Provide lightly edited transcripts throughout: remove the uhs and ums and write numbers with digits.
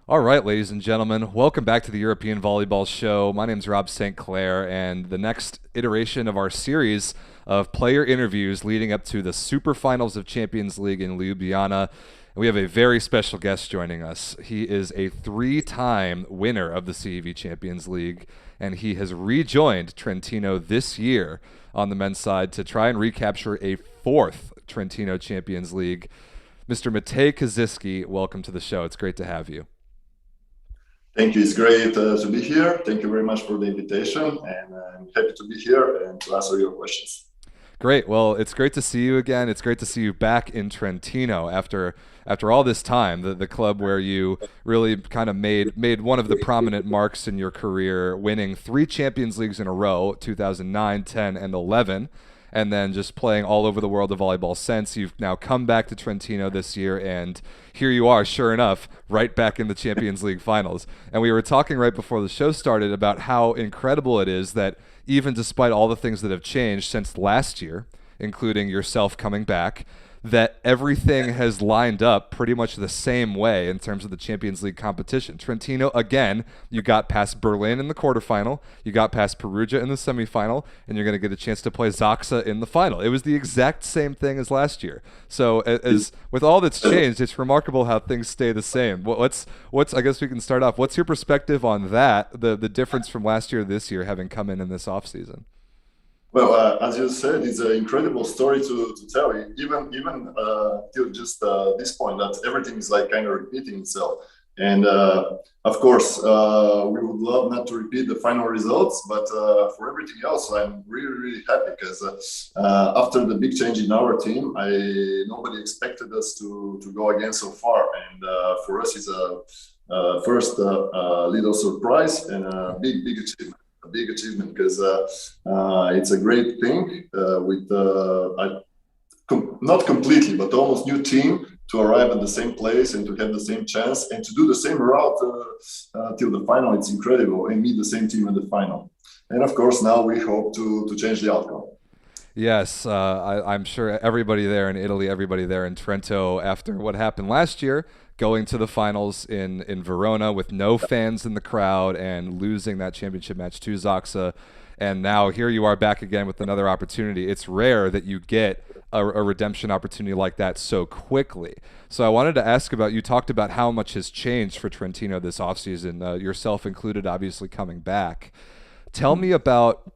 All right, ladies and gentlemen, welcome back to the European Volleyball Show. My name is Rob St. Clair, and the next iteration of our series of player interviews leading up to the Super Finals of Champions League in Ljubljana. And we have a very special guest joining us. He is a three-time winner of the CEV Champions League, and he has rejoined Trentino this year on the men's side to try and recapture a fourth Trentino Champions League. Mr. Matej Kaziyski, welcome to the show. It's great to have you. Thank you. It's great to be here. Thank you very much for the invitation, and I'm happy to be here and to answer your questions. Great. Well, it's great to see you again. It's great to see you back in Trentino after all this time, the club where you really kind of made one of the prominent marks in your career, winning 3 Champions Leagues in a row, 2009, 10, and 11. And then just playing all over the world of volleyball since. You've now come back to Trentino this year, and here you are, sure enough, right back in the Champions League finals. And we were talking right before the show started about how incredible it is that even despite all the things that have changed since last year, including yourself coming back, that everything has lined up pretty much the same way in terms of the Champions League competition. Trentino, again, you got past Berlin in the quarterfinal, you got past Perugia in the semifinal, and you're going to get a chance to play Zaxa in the final. It was the exact same thing as last year. So as with all that's changed, it's remarkable how things stay the same. What's I guess we can start off. What's your perspective on that, the difference from last year to this year having come in this offseason? Well, as you said, it's an incredible story to tell. Even till just this point, that everything is like kind of repeating itself. And of course, we would love not to repeat the final results, but for everything else, I'm really happy because after the big change in our team, nobody expected us to go again so far, and for us, it's a first little surprise and a big achievement. A big achievement because it's a great thing with not completely but almost new team to arrive at the same place and to have the same chance and to do the same route till the final. It's incredible, and meet the same team in the final, and of course now we hope to change the outcome. Yes, I'm sure everybody there in Italy, everybody there in Trento, after what happened last year, going to the finals in Verona with no fans in the crowd and losing that championship match to Zaxa. And now here you are back again with another opportunity. It's rare that you get a redemption opportunity like that so quickly. So I wanted to ask about, you talked about how much has changed for Trentino this offseason, yourself included, obviously coming back. Tell me about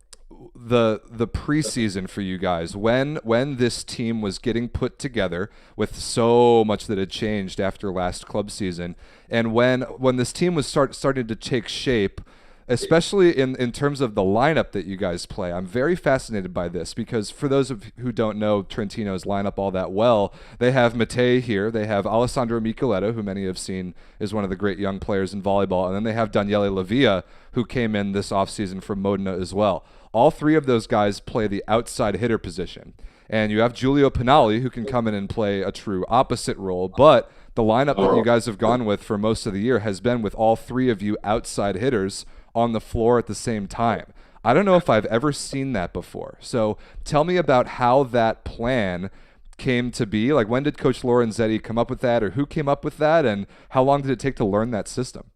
the preseason for you guys, when this team was getting put together with so much that had changed after last club season, and when this team was starting to take shape, especially in terms of the lineup that you guys play. I'm very fascinated by this because for those of who don't know Trentino's lineup all that well, they have Matej here, they have Alessandro Micheletto, who many have seen is one of the great young players in volleyball, and then they have Daniele Lavia, who came in this offseason from Modena as well. All 3 of those guys play the outside hitter position. And you have Giulio Pinali, who can come in and play a true opposite role. But the lineup that you guys have gone with for most of the year has been with all 3 of you outside hitters on the floor at the same time. I don't know if I've ever seen that before. So tell me about how that plan came to be. Like, when did Coach Lorenzetti come up with that, or who came up with that, and how long did it take to learn that system?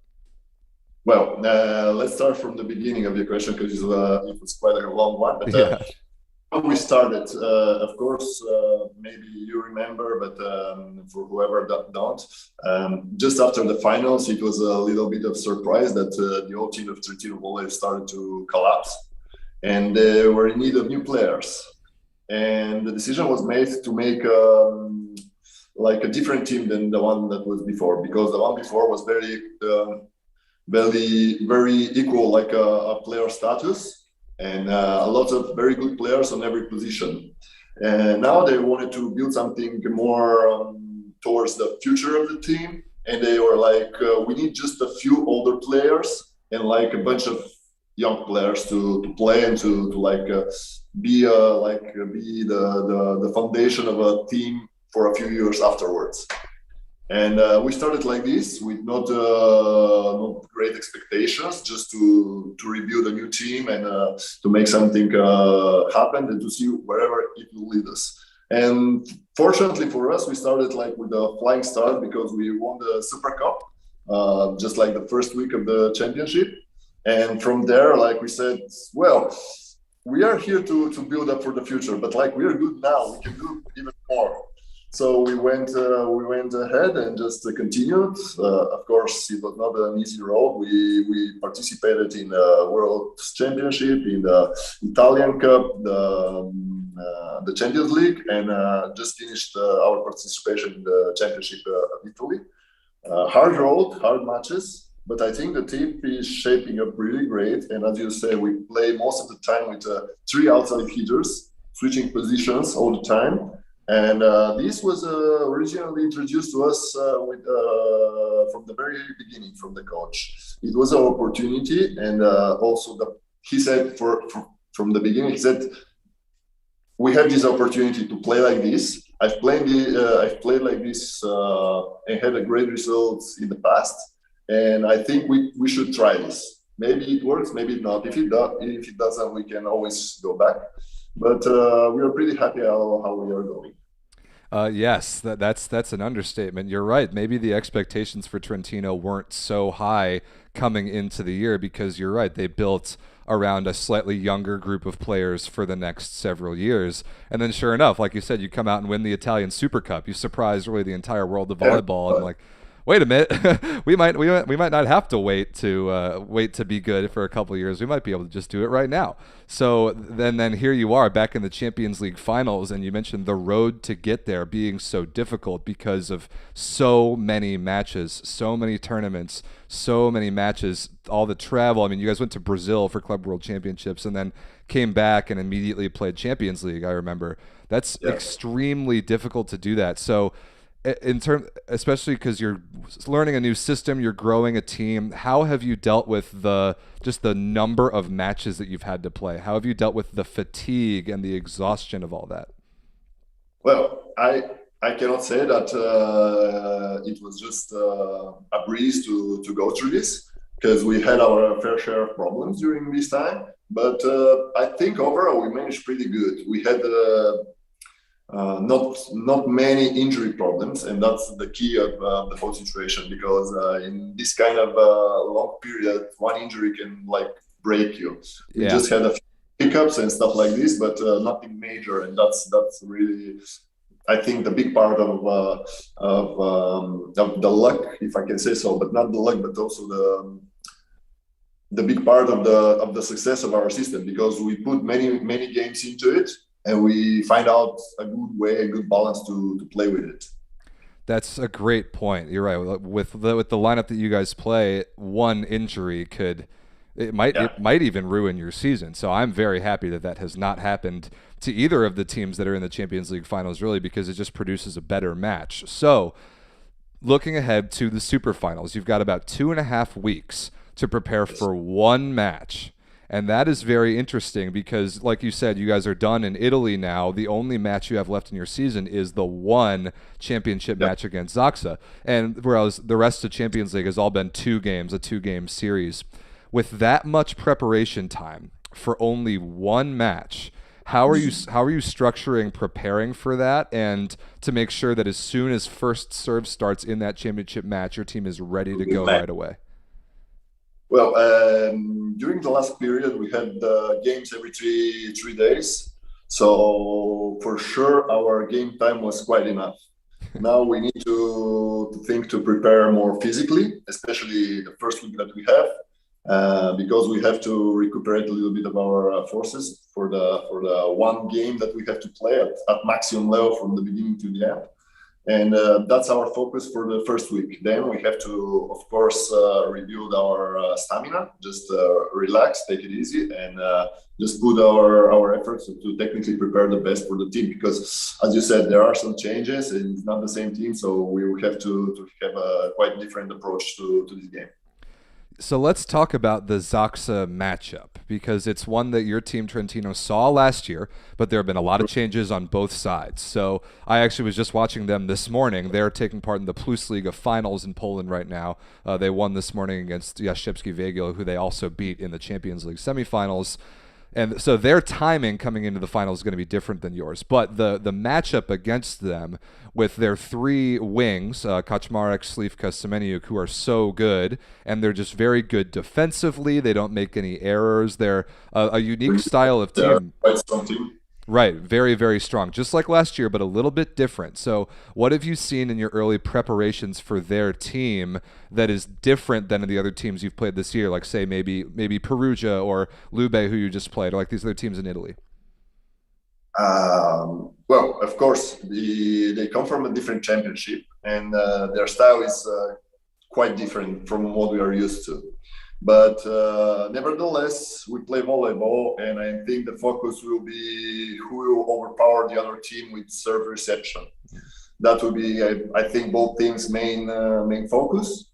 Well, let's start from the beginning of your question because it was quite a long one. But Yeah. when we started, of course, maybe you remember, but for whoever don't, just after the finals, it was a little bit of surprise that the whole team of Trentino Volley started to collapse, and they were in need of new players. And the decision was made to make like a different team than the one that was before, because the one before was very equal, like a player status, and a lot of very good players on every position. And now they wanted to build something more towards the future of the team, and they were like, we need just a few older players and like a bunch of young players to play and to be the foundation of a team for a few years afterwards. And we started like this with not great expectations, just to rebuild a new team and to make something happen and to see wherever it will lead us. And fortunately for us, we started like with a flying start because we won the Super Cup just like the first week of the championship. And from there, like we said, well, we are here to build up for the future, but like we are good now, we can do even more. So we went ahead and just continued. Of course, it was not an easy road. We participated in the World Championship, in the Italian Cup, the Champions League, and just finished our participation in the Championship of Italy. Hard road, hard matches, but I think the team is shaping up really great. And as you say, we play most of the time with three outside hitters, switching positions all the time. And this was originally introduced to us from the very beginning from the coach. It was our opportunity, and also he said from the beginning, he said, we have this opportunity to play like this. I've played like this and had a great results in the past, and I think we should try this. Maybe it works, maybe not. If it doesn't, we can always go back. But we are pretty happy how we are going. Yes, that's an understatement. You're right. Maybe the expectations for Trentino weren't so high coming into the year because you're right. They built around a slightly younger group of players for the next several years. And then sure enough, like you said, you come out and win the Italian Super Cup. You surprise really the entire world of volleyball. And like, wait a minute, we might not have to wait to be good for a couple of years. We might be able to just do it right now. So then here you are back in the Champions League finals, and you mentioned the road to get there being so difficult because of so many matches, so many tournaments, so many matches, all the travel. I mean, you guys went to Brazil for Club World Championships and then came back and immediately played Champions League. I remember that's extremely difficult to do that. So in terms, especially because you're learning a new system, you're growing a team. How have you dealt with just the number of matches that you've had to play? How have you dealt with the fatigue and the exhaustion of all that? Well, I cannot say that it was just a breeze to go through this because we had our fair share of problems during this time. But I think overall we managed pretty good. We had not many injury problems, and that's the key of the whole situation because in this kind of long period, one injury can like break you. We just had a few hiccups and stuff like this, but nothing major, and that's really, I think, the big part of the luck, if I can say so, but not the luck, but also the big part of the success of our system because we put many games into it. And we find out a good way, a good balance to play with it. That's a great point. You're right. With the lineup that you guys play, one injury might even ruin your season. So I'm very happy that has not happened to either of the teams that are in the Champions League finals, really, because it just produces a better match. So looking ahead to the super finals, you've got about 2.5 weeks to prepare for one match. And that is very interesting because, like you said, you guys are done in Italy now. The only match you have left in your season is the one championship match against Zaksa. And whereas the rest of Champions League has all been 2 games, a 2-game series. With that much preparation time for only one match, how are you structuring preparing for that and to make sure that as soon as first serve starts in that championship match, your team is ready to go right away? Well, during the last period, we had games every three days. So for sure, our game time was quite enough. Now we need to think to prepare more physically, especially the first week that we have, because we have to recuperate a little bit of our forces for the one game that we have to play at maximum level from the beginning to the end. And that's our focus for the first week. Then we have to, of course, rebuild our stamina, just relax, take it easy, and just put our efforts to technically prepare the best for the team. Because, as you said, there are some changes, and it's not the same team, so we will have to have a quite different approach to this game. So let's talk about the Zaksa matchup because it's one that your team Trentino saw last year, but there have been a lot of changes on both sides. So I actually was just watching them this morning. They're taking part in the Plus Liga finals in Poland right now. They won this morning against Jastrzębski Węgiel, who they also beat in the Champions League semifinals. And so their timing coming into the finals is going to be different than yours. But the matchup against them with their three wings, Kaczmarek, Slivka, Semeniuk, who are so good, and they're just very good defensively. They don't make any errors. They're a unique style of team. Quite strong team. Right, very, very strong. Just like last year, but a little bit different. So what have you seen in your early preparations for their team that is different than the other teams you've played this year? Like, say, maybe Perugia or Lube, who you just played, or like these other teams in Italy? Well, of course, they come from a different championship, and their style is quite different from what we are used to. But nevertheless, we play volleyball, and I think the focus will be who will overpower the other team with serve reception. That will be, I think, both teams' main focus.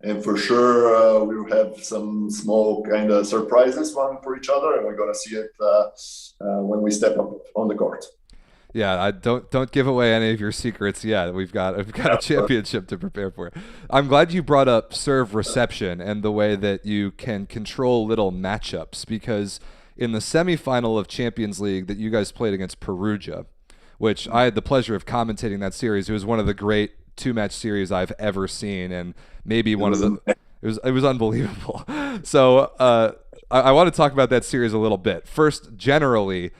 And for sure, we will have some small kind of surprises one for each other, and we're gonna see it when we step up on the court. Yeah, I don't give away any of your secrets yet. We've got a championship to prepare for. I'm glad you brought up serve reception and the way that you can control little matchups, because in the semifinal of Champions League that you guys played against Perugia, which I had the pleasure of commentating that series, it was one of the great two-match series I've ever seen, and maybe one of the it was unbelievable. So I want to talk about that series a little bit. First, generally,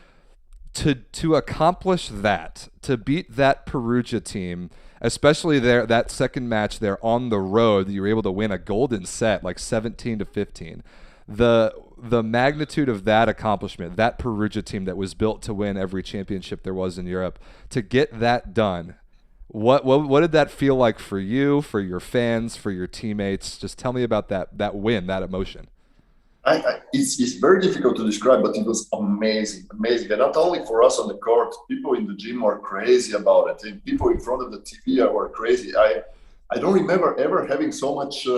to accomplish that, to beat that Perugia team, especially that second match there on the road, that you were able to win a golden set, like 17-15. The magnitude of that accomplishment, that Perugia team that was built to win every championship there was in Europe, to get that done, what did that feel like for you, for your fans, for your teammates? Just tell me about that win, that emotion. It's very difficult to describe, but it was amazing. And not only for us on the court, people in the gym were crazy about it, and people in front of the TV were crazy. I don't remember ever having so much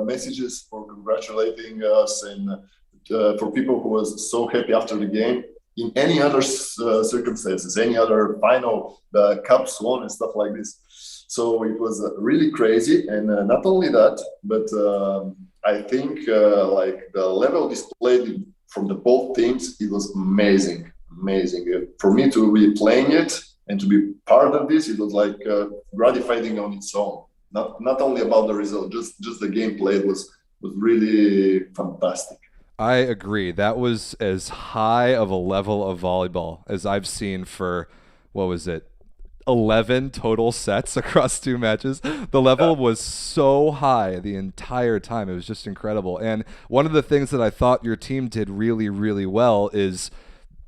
messages for congratulating us, and for people who was so happy after the game in any other circumstances, any other final, the cups won and stuff like this. So it was really crazy, and not only that, but I think like the level displayed from the both teams, it was amazing. For me to be playing it and to be part of this, it was like gratifying on its own. Not only about the result, just the gameplay was really fantastic. I agree. That was as high of a level of volleyball as I've seen for, what was it, 11 total sets across two matches. The level was so high the entire time. It was just incredible. And one of the things that I thought your team did really, really well is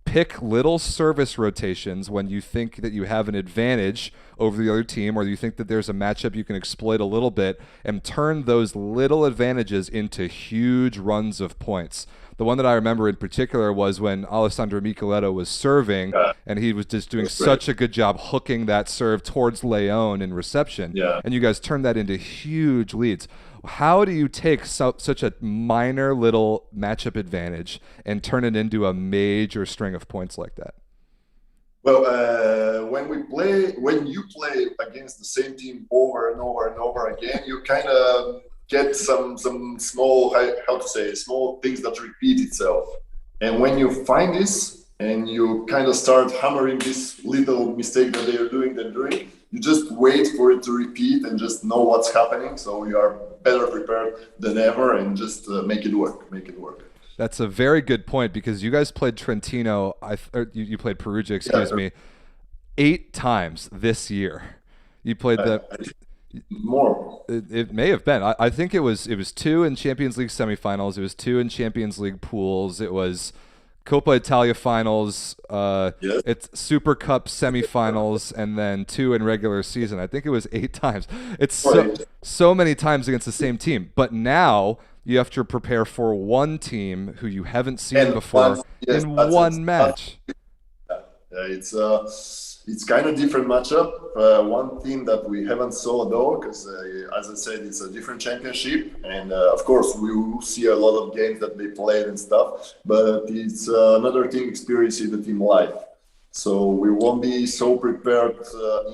pick little service rotations when you think that you have an advantage over the other team, or you think that there's a matchup you can exploit a little bit, and turn those little advantages into huge runs of points. The one that I remember in particular was when Alessandro Micheletto was serving, and he was just doing such a good job hooking that serve towards Leone in reception, and you guys turned that into huge leads. How do you take such a minor little matchup advantage and turn it into a major string of points like that? Well, when you play against the same team over and over and over again, you kind of get some small, how to say, small things that repeat itself. And when you find this and you kind of start hammering this little mistake that they're doing, you just wait for it to repeat and just know what's happening. So you are better prepared than ever, and just make it work. That's a very good point, because you guys played Trentino, you played Perugia, excuse me, 8 times this year. You played more. It may have been. I think it was 2 in Champions League semifinals. It was 2 in Champions League pools. It was Coppa Italia finals. It's Super Cup semifinals, and then 2 in regular season. I think it was 8 times. It's so many times against the same team. But now you have to prepare for one team who you haven't seen before in one match. It's kind of different matchup. One team that we haven't saw though, because as I said, it's a different championship, and of course we will see a lot of games that they played and stuff. But it's another team experiencing the team live, so we won't be so prepared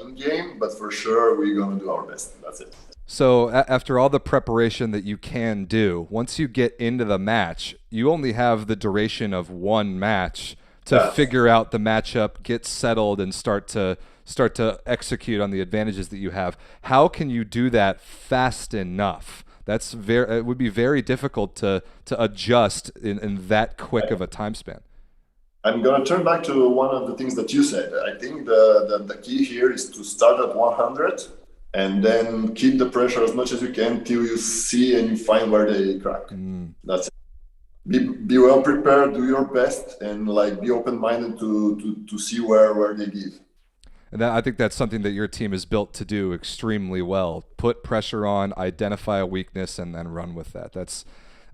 in game. But for sure, we're gonna do our best. That's it. So after all the preparation that you can do, once you get into the match, you only have the duration of one match to Yeah, figure out the matchup, get settled, and start to execute on the advantages that you have. How can you do that fast enough? That's very. It would be very difficult to adjust in that quick of a time span. I'm gonna turn back to one of the things that you said. I think the key here is to start at 100 and then keep the pressure as much as you can till you see and you find where they crack. That's it. Be well prepared, do your best, and like be open minded to see where they give. And I think that's something that your team is built to do extremely well. Put pressure on, identify a weakness, and then run with that.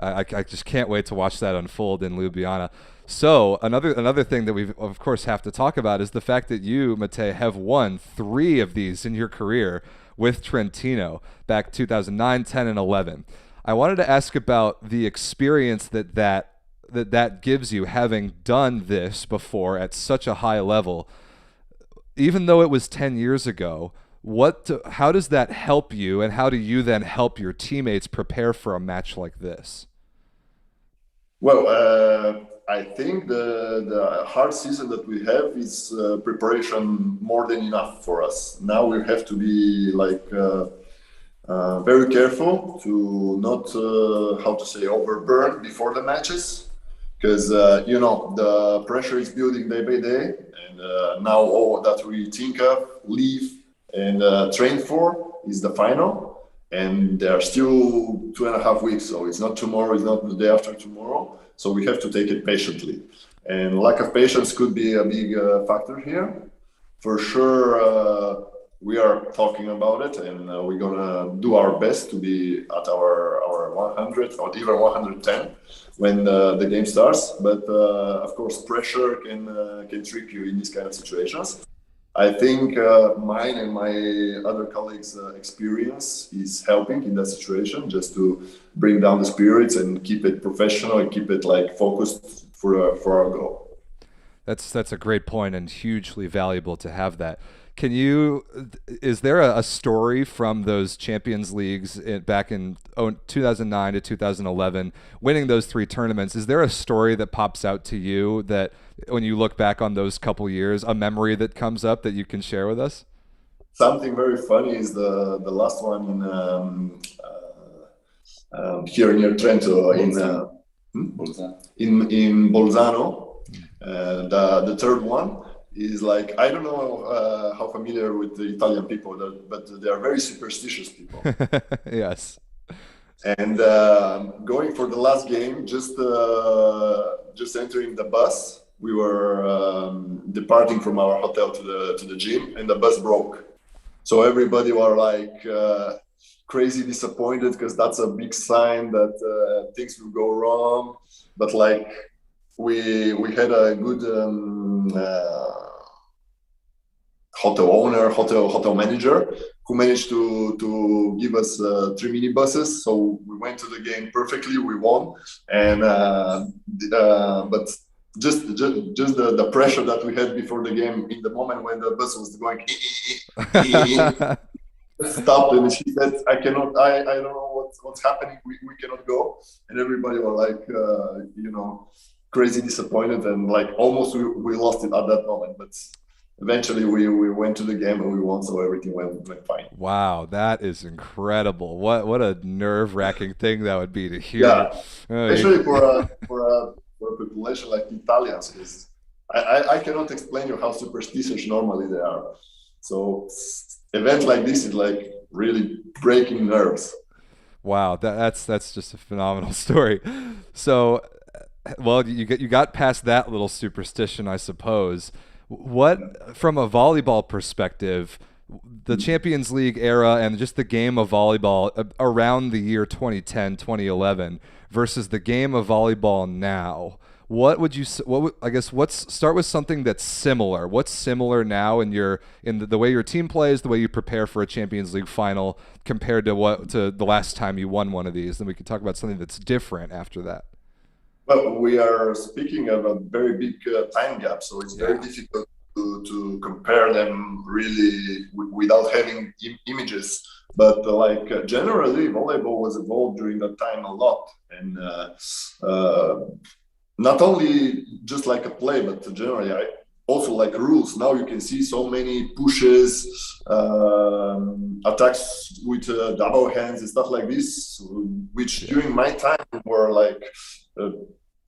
I just can't wait to watch that unfold in Ljubljana. So another thing that we of course have to talk about is the fact that you, Matej, have won 3 of these in your career with Trentino back 2009, 10, and 11. I wanted to ask about the experience that gives you, having done this before at such a high level. Even though it was 10 years ago, how does that help you, and how do you then help your teammates prepare for a match like this? Well, I think the hard season that we have is preparation more than enough for us. Now we have to be like very careful to not how to say overburn before the matches, because you know the pressure is building day by day, and now all that we think of, live, and train for is the final. And there are still 2.5 weeks, so it's not tomorrow, it's not the day after tomorrow. So we have to take it patiently. And lack of patience could be a big factor here. For sure, we are talking about it, and we're gonna do our best to be at our 100 or even 110 when the game starts. But of course, pressure can trick you in these kind of situations. I think mine and my other colleagues' experience is helping in that situation, just to bring down the spirits and keep it professional and keep it like focused for our goal. That's a great point and hugely valuable to have that. Is there a story from those Champions Leagues back in 2009 to 2011, winning those 3 tournaments? Is there a story that pops out to you that when you look back on those couple years, a memory that comes up that you can share with us? Something very funny is the last one here near Trento in Bolzano. The third one is like, I don't know how familiar with the Italian people, but they are very superstitious people. Yes. And going for the last game, just entering the bus, we were departing from our hotel to the gym, and the bus broke. So everybody were like crazy disappointed, because that's a big sign that things will go wrong. But like we had a good hotel manager who managed to give us 3 minibuses. So we went to the game perfectly. We won, and but just the pressure that we had before the game, in the moment when the bus was going stopped, and she said, I don't know what's happening, we cannot go. And everybody were like crazy disappointed, and like almost we lost it at that moment. But eventually we went to the game and we won, so everything went fine. Wow, that is incredible. What a nerve-wracking thing that would be to hear. Yeah, especially for a population like Italians, because I cannot explain you how superstitious normally they are. So event like this is like really breaking nerves. Wow, that's just a phenomenal story. So, well, you got past that little superstition, I suppose. What, from a volleyball perspective, the Champions League era and just the game of volleyball around the year 2010, 2011 versus the game of volleyball now, let's start with something that's similar. What's similar now in the way your team plays, the way you prepare for a Champions League final compared to the last time you won one of these? Then we can talk about something that's different after that. Well, we are speaking of a very big time gap, so it's very difficult to compare them really without having images. But generally, volleyball was evolved during that time a lot, and not only just like a play, but generally, also like rules. Now you can see so many pushes, attacks with double hands and stuff like this, which during my time were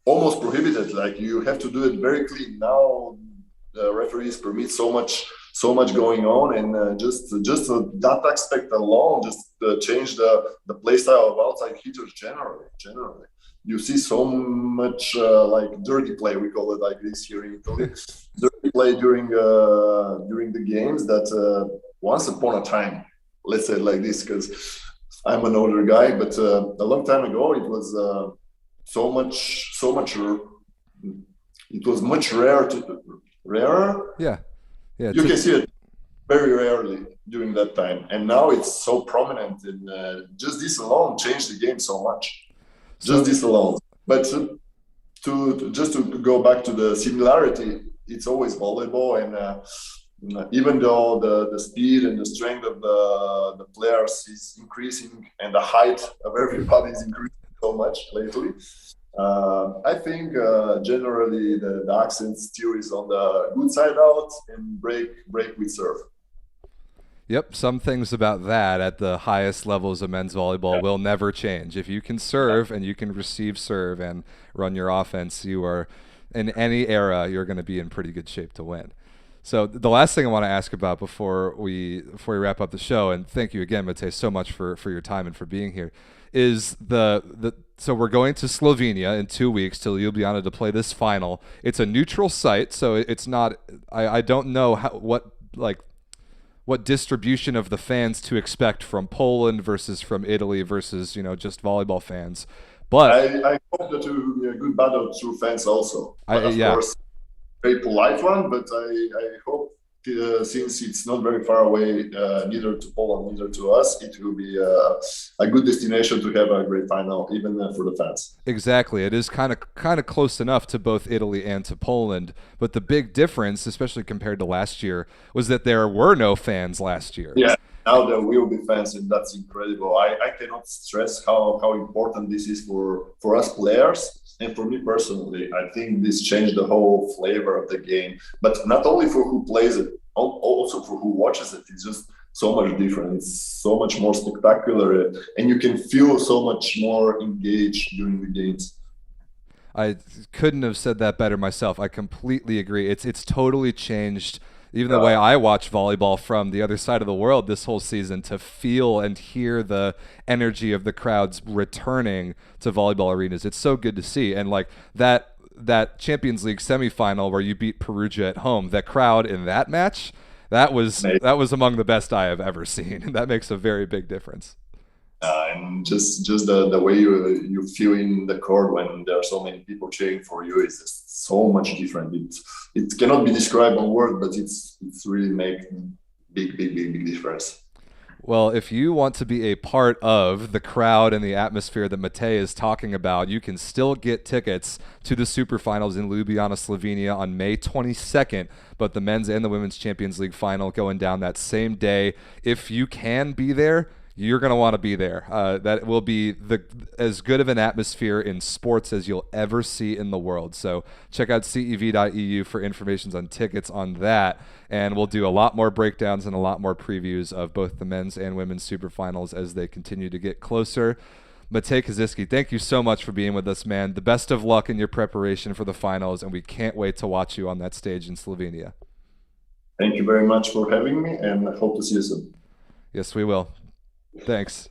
almost prohibited. Like you have to do it very clean. Now the referees permit so much going on, and just that aspect alone just changed the play style of outside hitters generally. You see so much dirty play, we call it like this here in Italy. Dirty play during the games that once upon a time, let's say it like this, because I'm an older guy, but a long time ago it was so much it was much rarer. Yeah. You can see it very rarely during that time, and now it's so prominent, and just this alone changed the game so much. Just this alone. But to go back to the similarity, it's always volleyball, and even though the speed and the strength of the players is increasing and the height of everybody is increasing so much lately, I think generally the accent still is on the good side out and break with serve. Yep, some things about that at the highest levels of men's volleyball will never change. If you can serve and you can receive serve and run your offense, you are, in any era, you're going to be in pretty good shape to win. So the last thing I want to ask about before we wrap up the show, and thank you again, Matej, so much for your time and for being here, is so we're going to Slovenia in 2 weeks to Ljubljana to play this final. It's a neutral site, so it's not. I don't know what distribution of the fans to expect from Poland versus from Italy versus just volleyball fans. But I hope that it will be a good battle through fans also. But of course, very polite one. But I hope since it's not very far away, neither to Poland, neither to us, it will be a good destination to have a great final, even for the fans. Exactly, it is kind of close enough to both Italy and to Poland. But the big difference, especially compared to last year, was that there were no fans last year. Yeah, now there will be fans, and that's incredible. I cannot stress how important this is for us players. And for me personally, I think this changed the whole flavor of the game. But not only for who plays it, also for who watches it. It's just so much different. It's so much more spectacular. And you can feel so much more engaged during the games. I couldn't have said that better myself. I completely agree. It's totally changed even the way I watch volleyball from the other side of the world this whole season, to feel and hear the energy of the crowds returning to volleyball arenas. It's so good to see. And like that Champions League semifinal where you beat Perugia at home, that crowd in that match, that was among the best I have ever seen. And that makes a very big difference. And just the way you feel in the court when there are so many people cheering for you is just so much different. It cannot be described on words, but it's really make big difference. Well, if you want to be a part of the crowd and the atmosphere that Matej is talking about, you can still get tickets to the Superfinals in Ljubljana, Slovenia on May 22nd, but the men's and the women's Champions League final going down that same day. If you can be there, you're going to want to be there. That will be as good of an atmosphere in sports as you'll ever see in the world. So check out cev.eu for information on tickets on that. And we'll do a lot more breakdowns and a lot more previews of both the men's and women's superfinals as they continue to get closer. Matej Kaziyski, thank you so much for being with us, man. The best of luck in your preparation for the finals, and we can't wait to watch you on that stage in Slovenia. Thank you very much for having me, and I hope to see you soon. Yes, we will. Thanks.